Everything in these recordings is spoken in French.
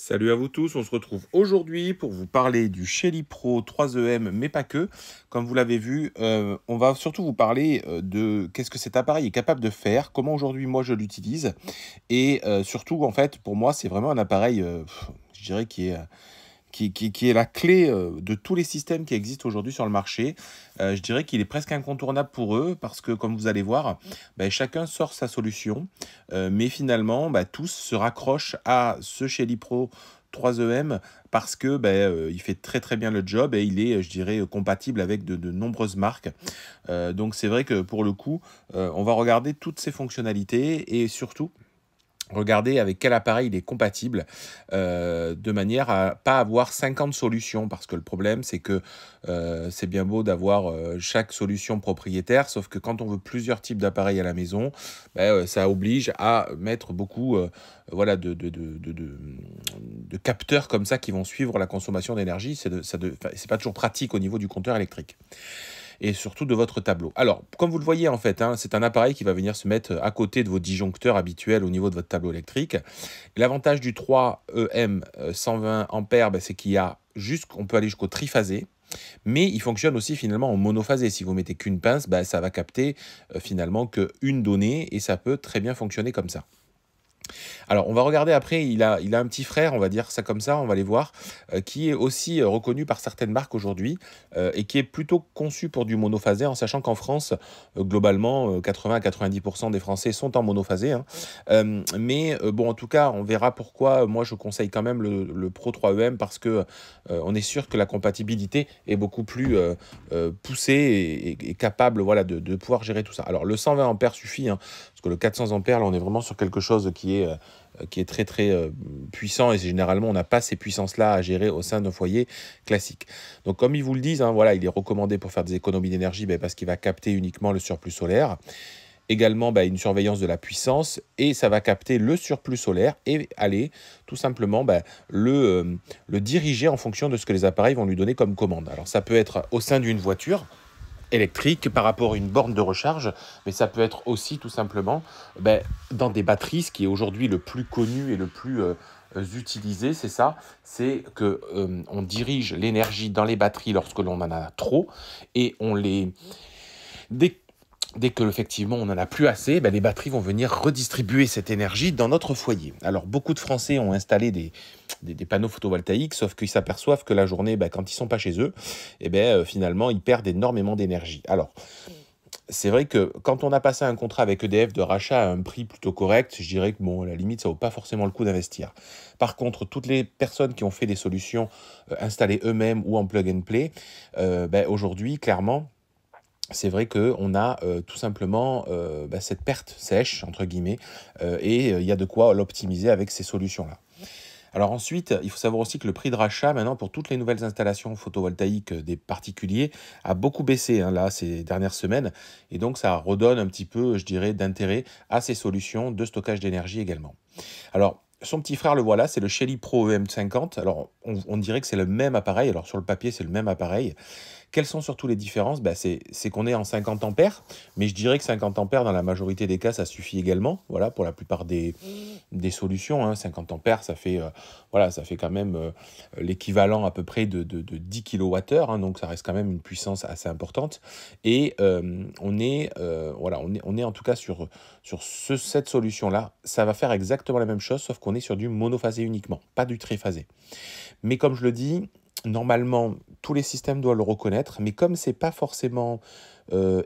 Salut à vous tous, on se retrouve aujourd'hui pour vous parler du Shelly Pro 3EM, mais pas que. Comme vous l'avez vu, on va surtout vous parler de qu'est-ce que cet appareil est capable de faire, comment aujourd'hui moi je l'utilise, et surtout en fait pour moi c'est vraiment un appareil, je dirais qui est la clé de tous les systèmes qui existent aujourd'hui sur le marché. Je dirais qu'il est presque incontournable pour eux parce que, comme vous allez voir, chacun sort sa solution, mais finalement, tous se raccrochent à ce Shelly Pro 3EM parce que il fait très très bien le job et il est, je dirais, compatible avec de nombreuses marques. Donc c'est vrai que pour le coup, on va regarder toutes ces fonctionnalités et surtout regarder avec quel appareil il est compatible, de manière à pas avoir 50 solutions. Parce que le problème, c'est que c'est bien beau d'avoir chaque solution propriétaire, sauf que quand on veut plusieurs types d'appareils à la maison, ça oblige à mettre beaucoup voilà, de capteurs comme ça qui vont suivre la consommation d'énergie. C'est pas toujours pratique au niveau du compteur électrique et surtout de votre tableau. Alors, comme vous le voyez en fait, c'est un appareil qui va venir se mettre à côté de vos disjoncteurs habituels au niveau de votre tableau électrique. L'avantage du 3EM 120 ampères, c'est qu'il y a on peut aller jusqu'au triphasé. Mais il fonctionne aussi finalement en monophasé. Si vous mettez qu'une pince, ça va capter finalement qu'une donnée et ça peut très bien fonctionner comme ça. Alors, on va regarder après, il a un petit frère, on va dire ça comme ça, on va les voir, qui est aussi reconnu par certaines marques aujourd'hui et qui est plutôt conçu pour du monophasé, en sachant qu'en France, globalement, 80 à 90% des Français sont en monophasé. Bon, en tout cas, on verra pourquoi moi je conseille quand même le Pro 3EM parce que on est sûr que la compatibilité est beaucoup plus poussée et capable voilà, de pouvoir gérer tout ça. Alors, le 120 ampères suffit, parce que le 400 ampères, là, on est vraiment sur quelque chose qui est très très puissant et généralement on n'a pas ces puissances-là à gérer au sein d'un foyer classique. Donc comme ils vous le disent, voilà, il est recommandé pour faire des économies d'énergie parce qu'il va capter uniquement le surplus solaire. Également une surveillance de la puissance et ça va capter le surplus solaire et aller tout simplement le diriger en fonction de ce que les appareils vont lui donner comme commande. Alors ça peut être au sein d'une voiture électrique par rapport à une borne de recharge, mais ça peut être aussi tout simplement dans des batteries. Ce qui est aujourd'hui le plus connu et le plus utilisé, c'est ça, c'est que on dirige l'énergie dans les batteries lorsque l'on en a trop et on les dès que effectivement on n'en a plus assez, les batteries vont venir redistribuer cette énergie dans notre foyer. Alors beaucoup de Français ont installé des panneaux photovoltaïques, sauf qu'ils s'aperçoivent que la journée, quand ils sont pas chez eux, finalement ils perdent énormément d'énergie. Alors c'est vrai que quand on a passé un contrat avec EDF de rachat à un prix plutôt correct, je dirais que bon, à la limite, ça vaut pas forcément le coup d'investir. Par contre, toutes les personnes qui ont fait des solutions installées eux-mêmes ou en plug and play, aujourd'hui, clairement, c'est vrai qu'on a tout simplement cette perte sèche, entre guillemets, et il y a de quoi l'optimiser avec ces solutions-là. Alors ensuite, il faut savoir aussi que le prix de rachat, maintenant, pour toutes les nouvelles installations photovoltaïques des particuliers, a beaucoup baissé, là, ces dernières semaines. Et donc, ça redonne un petit peu, je dirais, d'intérêt à ces solutions de stockage d'énergie également. Alors, son petit frère, le voilà, c'est le Shelly Pro EM50. Alors, on dirait que c'est le même appareil. Alors, sur le papier, c'est le même appareil. Quelles sont surtout les différences? C'est qu'on est en 50 ampères, mais je dirais que 50 ampères, dans la majorité des cas, ça suffit également. Voilà, pour la plupart des solutions. 50 ampères, ça fait quand même l'équivalent à peu près de 10 kWh. Donc, ça reste quand même une puissance assez importante. Et on est en tout cas sur cette solution-là. Ça va faire exactement la même chose, sauf qu'on est sur du monophasé uniquement, pas du triphasé. Mais comme je le dis, normalement, tous les systèmes doivent le reconnaître, mais comme c'est pas forcément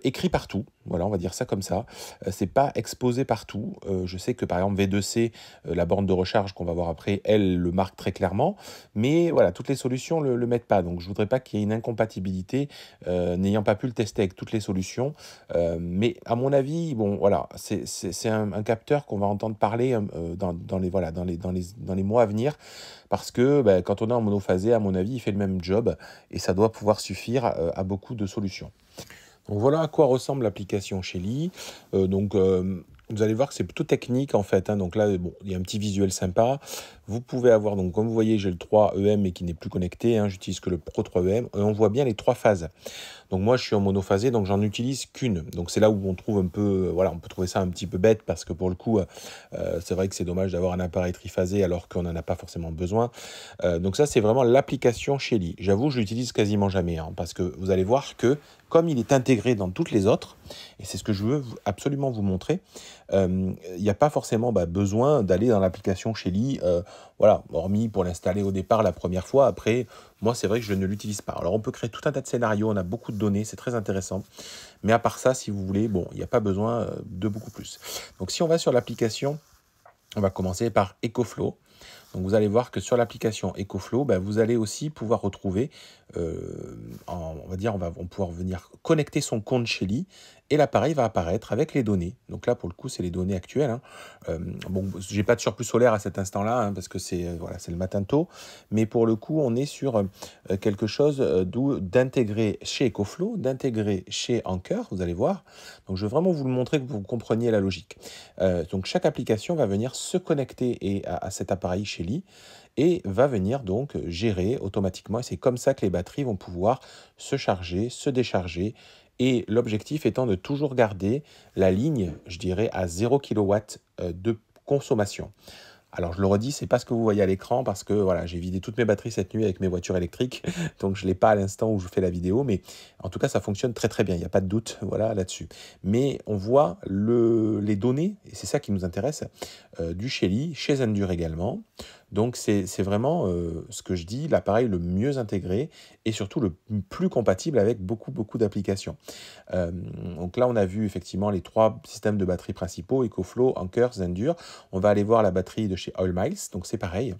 écrit partout, voilà, on va dire ça comme ça, c'est pas exposé partout. Je sais que par exemple V2C, la borne de recharge qu'on va voir après, elle le marque très clairement, mais voilà, toutes les solutions le mettent pas. Donc je voudrais pas qu'il y ait une incompatibilité n'ayant pas pu le tester avec toutes les solutions. Mais à mon avis, bon voilà, c'est un capteur qu'on va entendre parler dans les mois à venir, parce que quand on est en monophasé, à mon avis, il fait le même job et ça doit pouvoir suffire à beaucoup de solutions. Donc voilà à quoi ressemble l'application Shelly. Vous allez voir que c'est plutôt technique en fait, hein. Donc là, bon, il y a un petit visuel sympa. Vous pouvez avoir, donc comme vous voyez, j'ai le 3EM mais qui n'est plus connecté, hein. J'utilise que le Pro 3EM et on voit bien les 3 phases. Donc moi, je suis en monophasé, donc j'en utilise qu'une. Donc c'est là où on trouve un peu, voilà, on peut trouver ça un petit peu bête parce que pour le coup, c'est vrai que c'est dommage d'avoir un appareil triphasé alors qu'on n'en a pas forcément besoin. Donc ça, c'est vraiment l'application Shelly. J'avoue, je l'utilise quasiment jamais, hein, parce que vous allez voir que comme il est intégré dans toutes les autres, et c'est ce que je veux absolument vous montrer, il n'y a pas forcément besoin d'aller dans l'application Shelly, voilà, hormis pour l'installer au départ la première fois. Après, moi, c'est vrai que je ne l'utilise pas. Alors, on peut créer tout un tas de scénarios, on a beaucoup de données, c'est très intéressant. Mais à part ça, si vous voulez, bon, il n'y a pas besoin de beaucoup plus. Donc, si on va sur l'application, on va commencer par EcoFlow. Donc vous allez voir que sur l'application EcoFlow, vous allez aussi pouvoir retrouver, on va dire, on va pouvoir venir connecter son compte Shelly et l'appareil va apparaître avec les données. Donc là, pour le coup, c'est les données actuelles, hein. Bon, j'ai pas de surplus solaire à cet instant-là, hein, parce que c'est voilà, c'est le matin tôt, mais pour le coup, on est sur quelque chose d'intégrer chez EcoFlow, d'intégrer chez Anker, vous allez voir. Donc je vais vraiment vous le montrer que vous compreniez la logique. Donc chaque application va venir se connecter à cet appareil Shelly et va venir donc gérer automatiquement. Et c'est comme ça que les batteries vont pouvoir se charger, se décharger. Et l'objectif étant de toujours garder la ligne, je dirais, à 0 kW de consommation. Alors je le redis, c'est pas ce que vous voyez à l'écran parce que voilà, j'ai vidé toutes mes batteries cette nuit avec mes voitures électriques, donc je l'ai pas à l'instant où je fais la vidéo, mais en tout cas ça fonctionne très très bien, il n'y a pas de doute voilà là-dessus. Mais on voit les données, et c'est ça qui nous intéresse, du Shelly, chez Zendur également. Donc c'est vraiment ce que je dis, l'appareil le mieux intégré et surtout le plus compatible avec beaucoup d'applications. Donc là, on a vu effectivement les 3 systèmes de batteries principaux, EcoFlow, Anker, Zendur. On va aller voir la batterie de chez Oil Miles, donc c'est pareil.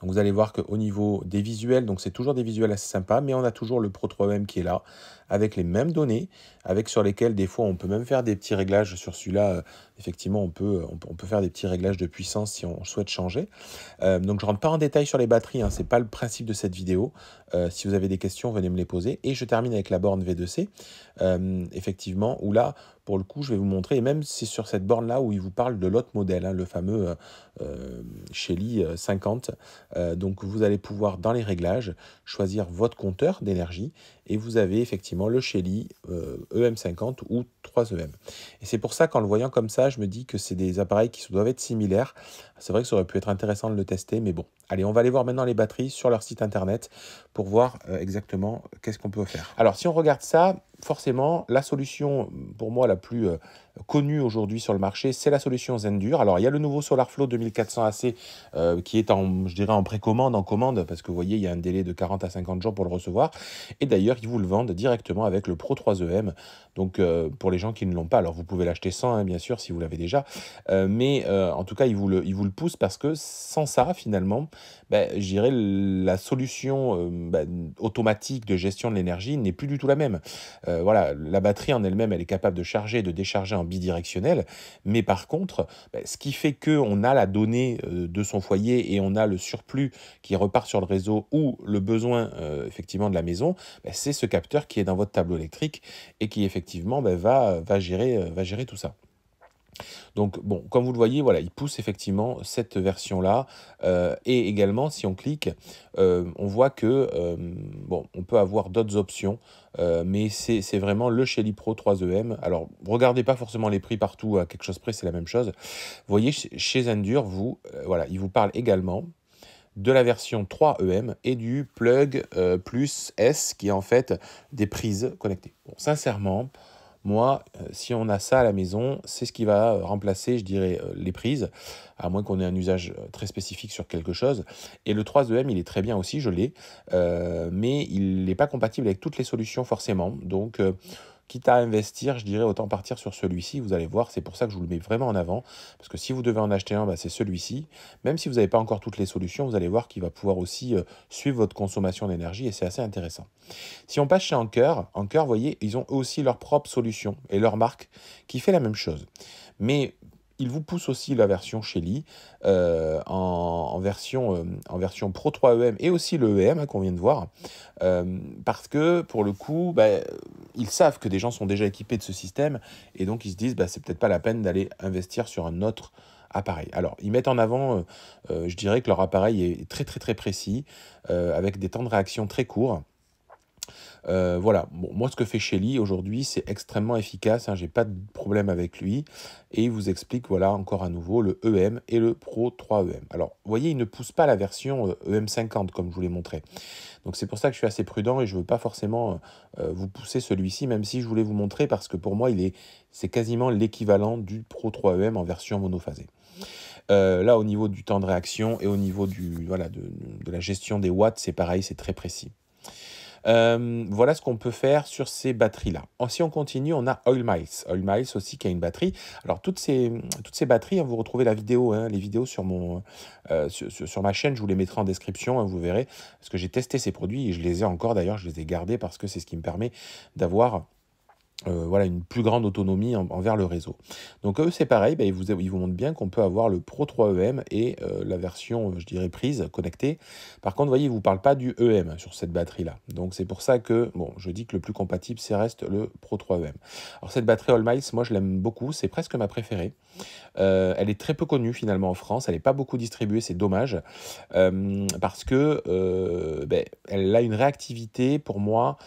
Donc vous allez voir qu'au niveau des visuels, donc c'est toujours des visuels assez sympas, mais on a toujours le Pro 3M qui est là, avec les mêmes données, avec sur lesquelles des fois on peut même faire des petits réglages sur celui-là. Effectivement, on peut faire des petits réglages de puissance si on souhaite changer. Donc je rentre pas en détail sur les batteries, hein, c'est pas le principe de cette vidéo. Si vous avez des questions, venez me les poser. Et je termine avec la borne V2C, effectivement, où là, pour le coup, je vais vous montrer, et même c'est sur cette borne-là où il vous parle de l'autre modèle, hein, le fameux Shelly 50. Donc vous allez pouvoir, dans les réglages, choisir votre compteur d'énergie, et vous avez effectivement le Shelly EM50 ou 3EM. Et c'est pour ça qu'en le voyant comme ça, je me dis que c'est des appareils qui doivent être similaires. C'est vrai que ça aurait pu être intéressant de le tester, mais bon. Allez, on va aller voir maintenant les batteries sur leur site internet pour voir exactement qu'est-ce qu'on peut faire. Alors, si on regarde ça, forcément, la solution, pour moi, la plus connue aujourd'hui sur le marché, c'est la solution Zendur. Alors, il y a le nouveau SolarFlow 2400 AC qui est je dirais, en précommande, en commande, parce que vous voyez, il y a un délai de 40 à 50 jours pour le recevoir. Et d'ailleurs, ils vous le vendent directement avec le Pro 3EM. Donc, pour les gens qui ne l'ont pas, alors vous pouvez l'acheter sans, hein, bien sûr, si vous l'avez déjà. Mais en tout cas, ils vous le poussent parce que sans ça, finalement, je dirais la solution automatique de gestion de l'énergie n'est plus du tout la même. Voilà, la batterie en elle-même, elle est capable de charger et de décharger en bidirectionnel. Mais par contre, ce qui fait qu'on a la donnée de son foyer et on a le surplus qui repart sur le réseau ou le besoin effectivement de la maison, c'est ce capteur qui est dans votre tableau électrique et qui effectivement va gérer tout ça. Donc, bon, comme vous le voyez, voilà, il pousse effectivement cette version-là. Et également, si on clique, on voit que, bon, on peut avoir d'autres options, mais c'est vraiment le Shelly Pro 3EM. Alors, regardez pas forcément les prix partout, à quelque chose près, c'est la même chose. Vous voyez, chez Zendur, voilà, il vous parle également de la version 3EM et du plug plus S, qui est en fait des prises connectées. Bon, sincèrement, moi, si on a ça à la maison, c'est ce qui va remplacer, je dirais, les prises, à moins qu'on ait un usage très spécifique sur quelque chose. Et le 3EM, il est très bien aussi, je l'ai, mais il n'est pas compatible avec toutes les solutions forcément. Donc, quitte à investir, je dirais autant partir sur celui-ci. Vous allez voir, c'est pour ça que je vous le mets vraiment en avant. Parce que si vous devez en acheter un, c'est celui-ci. Même si vous n'avez pas encore toutes les solutions, vous allez voir qu'il va pouvoir aussi suivre votre consommation d'énergie et c'est assez intéressant. Si on passe chez Anker, vous voyez, ils ont aussi leur propre solution et leur marque qui fait la même chose. Mais il vous pousse aussi la version Shelly en version Pro 3EM et aussi le EM qu'on vient de voir. Parce que pour le coup, ils savent que des gens sont déjà équipés de ce système et donc ils se disent c'est peut-être pas la peine d'aller investir sur un autre appareil. Alors, ils mettent en avant, je dirais que leur appareil est très très très précis, avec des temps de réaction très courts. Voilà, bon, moi ce que fait Shelly aujourd'hui, c'est extrêmement efficace, hein, j'ai pas de problème avec lui. Et il vous explique, voilà, encore à nouveau, le EM et le Pro 3EM. Alors, vous voyez, il ne pousse pas la version EM50, comme je vous l'ai montré. Donc c'est pour ça que je suis assez prudent et je ne veux pas forcément vous pousser celui-ci, même si je voulais vous montrer, parce que pour moi, c'est quasiment l'équivalent du Pro 3EM en version monophasée. Là, au niveau du temps de réaction et au niveau de la gestion des watts, c'est pareil, c'est très précis. Voilà ce qu'on peut faire sur ces batteries-là. Si on continue, on a Oil Miles. Oil Miles aussi qui a une batterie. Alors toutes ces batteries, hein, vous retrouvez la vidéo, hein, les vidéos sur sur ma chaîne, je vous les mettrai en description, hein, vous verrez. Parce que j'ai testé ces produits et je les ai encore d'ailleurs, je les ai gardés parce que c'est ce qui me permet d'avoir voilà, une plus grande autonomie envers le réseau. Donc eux, c'est pareil, ils vous montrent bien qu'on peut avoir le Pro 3EM et la version, je dirais, prise, connectée. Par contre, vous voyez, ils ne vous parlent pas du EM sur cette batterie-là. Donc c'est pour ça que, bon, je dis que le plus compatible, c'est reste le Pro 3EM. Alors cette batterie All Miles, moi je l'aime beaucoup, c'est presque ma préférée. Elle est très peu connue finalement en France, elle n'est pas beaucoup distribuée, c'est dommage, parce que elle a une réactivité pour moi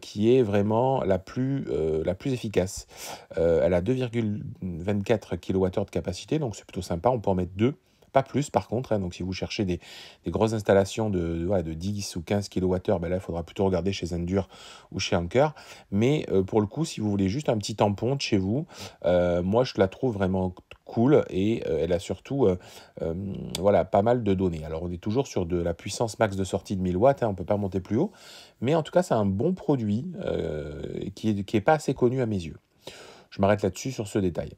qui est vraiment la plus efficace. Elle a 2,24 kWh de capacité, donc c'est plutôt sympa, on peut en mettre 2. Pas plus par contre, hein, donc si vous cherchez des grosses installations de 10 ou 15 kWh, là il faudra plutôt regarder chez Zendur ou chez Anker. Mais pour le coup, si vous voulez juste un petit tampon de chez vous, moi je la trouve vraiment cool et elle a surtout voilà, pas mal de données. Alors on est toujours sur de la puissance max de sortie de 1000 watts, hein, on ne peut pas monter plus haut, mais en tout cas c'est un bon produit qui est pas assez connu à mes yeux. Je m'arrête là-dessus sur ce détail.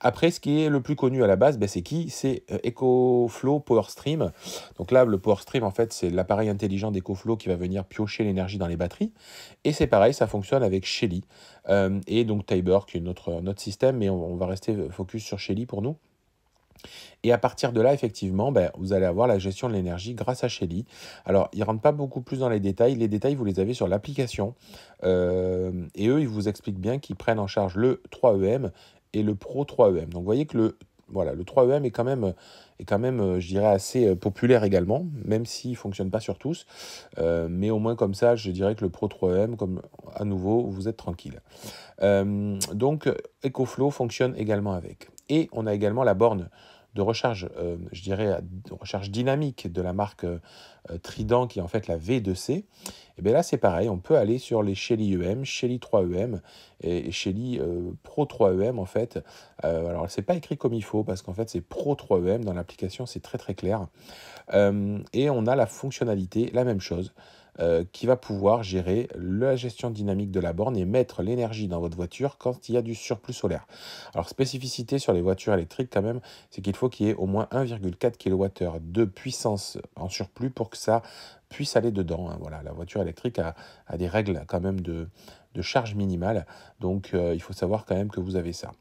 Après, ce qui est le plus connu à la base, c'est qui? C'est EcoFlow PowerStream. Donc là, le PowerStream, en fait, c'est l'appareil intelligent d'EcoFlow qui va venir piocher l'énergie dans les batteries. Et c'est pareil, ça fonctionne avec Shelly. Et donc Tiber, qui est notre système, mais on va rester focus sur Shelly pour nous. Et à partir de là, effectivement, vous allez avoir la gestion de l'énergie grâce à Shelly. Alors, ils ne rentrent pas beaucoup plus dans les détails. Les détails, vous les avez sur l'application. Et eux, ils vous expliquent bien qu'ils prennent en charge le 3EM et le Pro 3EM. Donc, vous voyez que le 3EM est quand même, je dirais, assez populaire également, même s'il ne fonctionne pas sur tous. Mais au moins, comme ça, je dirais que le Pro 3EM, comme à nouveau, vous êtes tranquille. Donc, EcoFlow fonctionne également avec. Et on a également la borne de recharge, je dirais, de recharge dynamique de la marque Trident, qui est en fait la V2C. Et bien là, c'est pareil, on peut aller sur les Shelly EM, Shelly 3EM et Shelly Pro 3EM, en fait. Alors, c'est pas écrit comme il faut, parce qu'en fait, c'est Pro 3EM. Dans l'application, c'est très, très clair. Et on a la fonctionnalité, la même chose, qui va pouvoir gérer la gestion dynamique de la borne et mettre l'énergie dans votre voiture quand il y a du surplus solaire. Alors, spécificité sur les voitures électriques quand même, c'est qu'il faut qu'il y ait au moins 1,4 kWh de puissance en surplus pour que ça puisse aller dedans, hein. Voilà, la voiture électrique a des règles quand même de charge minimale, donc il faut savoir quand même que vous avez ça.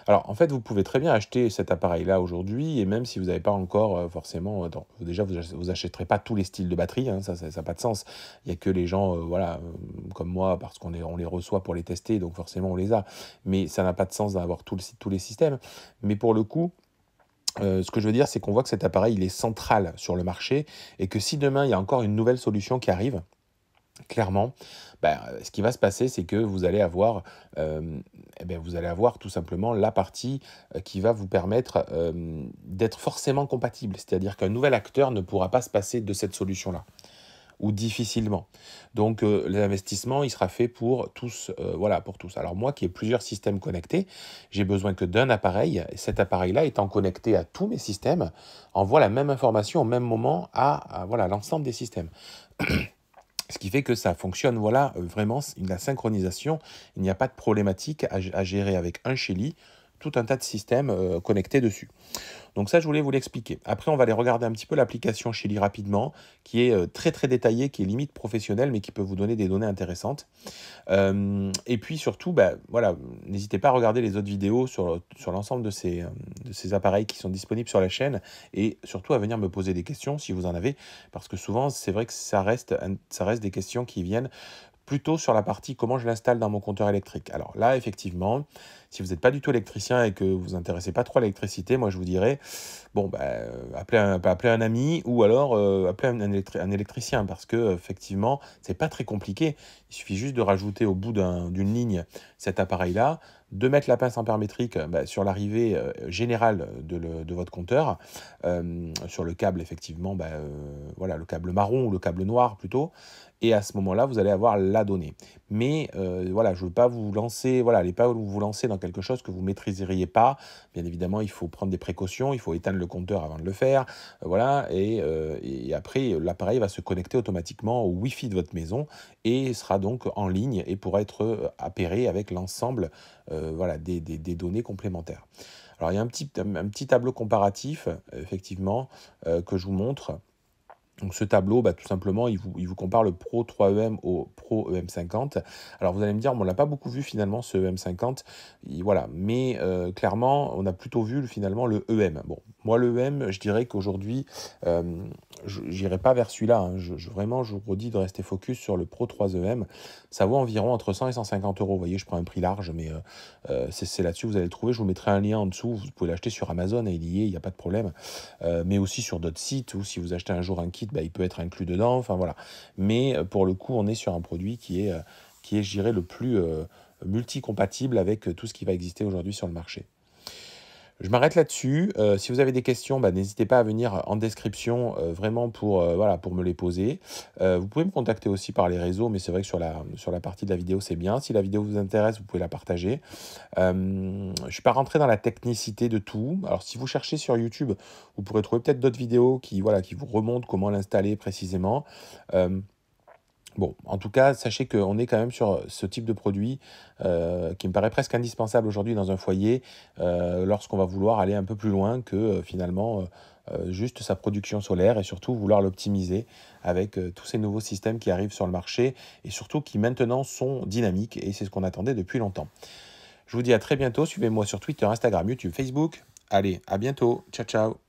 Alors, en fait, vous pouvez très bien acheter cet appareil-là aujourd'hui, et même si vous n'avez pas encore forcément... déjà, vous n'achèterez pas tous les styles de batterie, hein, ça n'a pas de sens. Il n'y a que les gens comme moi, parce qu'on les reçoit pour les tester, donc forcément on les a. Mais ça n'a pas de sens d'avoir tous les systèmes. Mais pour le coup... ce que je veux dire, c'est qu'on voit que cet appareil, il est central sur le marché, et que si demain, il y a encore une nouvelle solution qui arrive, clairement, ce qui va se passer, c'est que vous allez avoir tout simplement la partie qui va vous permettre d'être forcément compatible. C'est-à-dire qu'un nouvel acteur ne pourra pas se passer de cette solution-là, ou difficilement. Donc l'investissement, il sera fait pour tous, pour tous. Alors moi qui ai plusieurs systèmes connectés, j'ai besoin que d'un appareil, et cet appareil-là étant connecté à tous mes systèmes, envoie la même information au même moment à l'ensemble des systèmes. Ce qui fait que ça fonctionne, la synchronisation. Il n'y a pas de problématique à gérer avec un Shelly. tout un tas de systèmes connectés dessus. Donc ça, je voulais vous l'expliquer. Après, on va aller regarder un petit peu l'application Shelly rapidement, qui est très très détaillée, qui est limite professionnelle, mais qui peut vous donner des données intéressantes. Et puis surtout, voilà, n'hésitez pas à regarder les autres vidéos sur l'ensemble de ces appareils qui sont disponibles sur la chaîne, et surtout à venir me poser des questions si vous en avez, parce que souvent, c'est vrai que ça reste des questions qui viennent plutôt sur la partie comment je l'installe dans mon compteur électrique. Alors là, effectivement, si vous n'êtes pas du tout électricien et que vous vous intéressez pas trop à l'électricité, moi je vous dirais, bon, appelez un ami ou alors appelez un électricien, parce que effectivement, c'est pas très compliqué. Il suffit juste de rajouter au bout d'une ligne cet appareil-là, de mettre la pince ampère-métrique sur l'arrivée générale de votre compteur, sur le câble, effectivement, voilà, le câble marron ou le câble noir plutôt. Et à ce moment-là, vous allez avoir la donnée. Mais voilà, je ne veux pas vous lancer, voilà, allez pas vous lancer dans quelque chose que vous ne maîtriseriez pas. Bien évidemment, il faut prendre des précautions, il faut éteindre le compteur avant de le faire. Voilà, et après, l'appareil va se connecter automatiquement au Wi-Fi de votre maison et sera donc en ligne et pourra être appairé avec l'ensemble voilà, des données complémentaires. Alors, il y a un petit tableau comparatif, effectivement, que je vous montre. Donc ce tableau, tout simplement, il vous compare le Pro 3EM au Pro EM50. Alors vous allez me dire, on l'a pas beaucoup vu finalement ce EM50, voilà. Mais clairement, on a plutôt vu finalement le EM. Bon, moi le EM, je dirais qu'aujourd'hui, je n'irai pas vers celui-là. Hein. Vraiment, je vous redis de rester focus sur le Pro 3EM. Ça vaut environ entre 100 et 150 euros. Vous voyez, je prends un prix large, mais c'est là-dessus, vous allez le trouver. Je vous mettrai un lien en dessous. Vous pouvez l'acheter sur Amazon et il y est, il n'y a pas de problème. Mais aussi sur d'autres sites, ou si vous achetez un jour un kit, il peut être inclus dedans, enfin voilà. Mais pour le coup, on est sur un produit qui est je dirais, le plus multi-compatible avec tout ce qui va exister aujourd'hui sur le marché. Je m'arrête là-dessus. Si vous avez des questions, n'hésitez pas à venir en description vraiment voilà, pour me les poser. Vous pouvez me contacter aussi par les réseaux, mais c'est vrai que sur la partie de la vidéo, c'est bien. Si la vidéo vous intéresse, vous pouvez la partager. Je ne suis pas rentré dans la technicité de tout. Alors, si vous cherchez sur YouTube, vous pourrez trouver peut-être d'autres vidéos qui vous remontrent comment l'installer précisément. Bon, en tout cas, sachez qu'on est quand même sur ce type de produit qui me paraît presque indispensable aujourd'hui dans un foyer lorsqu'on va vouloir aller un peu plus loin que finalement juste sa production solaire, et surtout vouloir l'optimiser avec tous ces nouveaux systèmes qui arrivent sur le marché et surtout qui maintenant sont dynamiques, et c'est ce qu'on attendait depuis longtemps. Je vous dis à très bientôt. Suivez-moi sur Twitter, Instagram, YouTube, Facebook. Allez, à bientôt. Ciao, ciao.